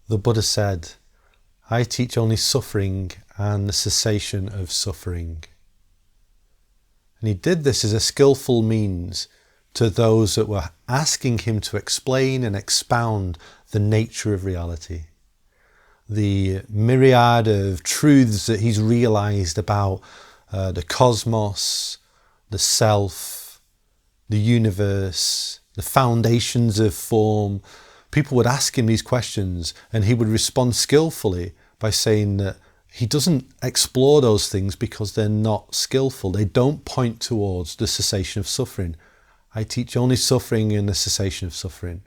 The Buddha said, "I teach only suffering and the cessation of suffering." And he did this as a skillful means to those that were asking him to explain and expound the nature of reality. The myriad of truths that he's realized about the cosmos, the self, the universe, the foundations of form. People would ask him these questions and he would respond skillfully by saying that he doesn't explore those things because they're not skillful. They don't point towards the cessation of suffering. I teach only suffering and the cessation of suffering.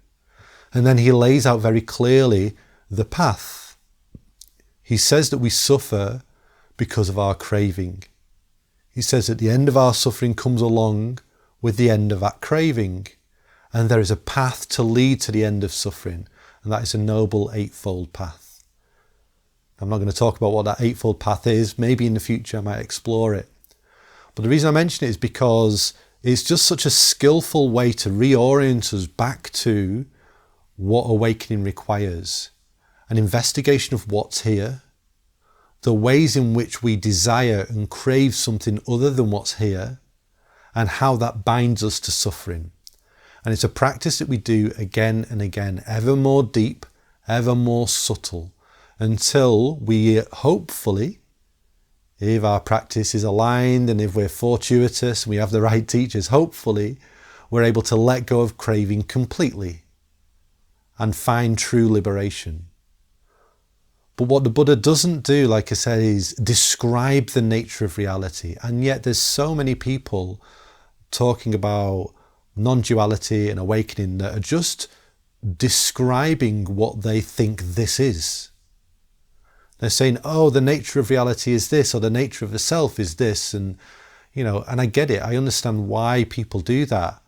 And then he lays out very clearly the path. He says that we suffer because of our craving. He says that the end of our suffering comes along with the end of that craving. And there is a path to lead to the end of suffering. And that is a noble eightfold path. I'm not going to talk about what that eightfold path is. Maybe in the future I might explore it. But the reason I mention it is because it's just such a skillful way to reorient us back to what awakening requires. An investigation of what's here, the ways in which we desire and crave something other than what's here, and how that binds us to suffering. And it's a practice that we do again and again, ever more deep, ever more subtle, until we hopefully, if our practice is aligned and if we're fortuitous and we have the right teachers, hopefully we're able to let go of craving completely and find true liberation. But what the Buddha doesn't do, like I said, is describe the nature of reality. And yet there's so many people talking about non-duality and awakening that are just describing what they think this is. They're saying, oh, the nature of reality is this, or the nature of the self is this. And, and I get it. I understand why people do that.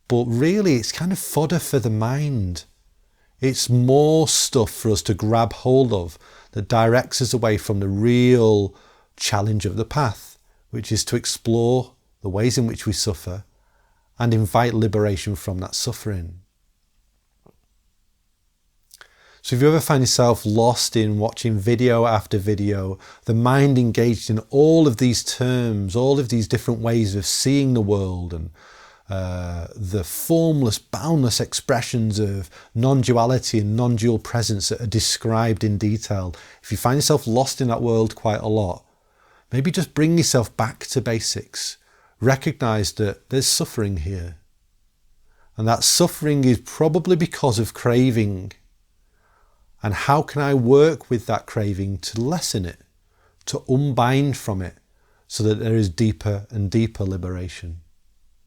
But really, it's kind of fodder for the mind. It's more stuff for us to grab hold of that directs us away from the real challenge of the path, which is to explore the ways in which we suffer and invite liberation from that suffering. So if you ever find yourself lost in watching video after video, the mind engaged in all of these terms, all of these different ways of seeing the world, and the formless, boundless expressions of non-duality and non-dual presence that are described in detail, if you find yourself lost in that world quite a lot, maybe just bring yourself back to basics. Recognize that there's suffering here. And that suffering is probably because of craving. And how can I work with that craving to lessen it, to unbind from it, so that there is deeper and deeper liberation?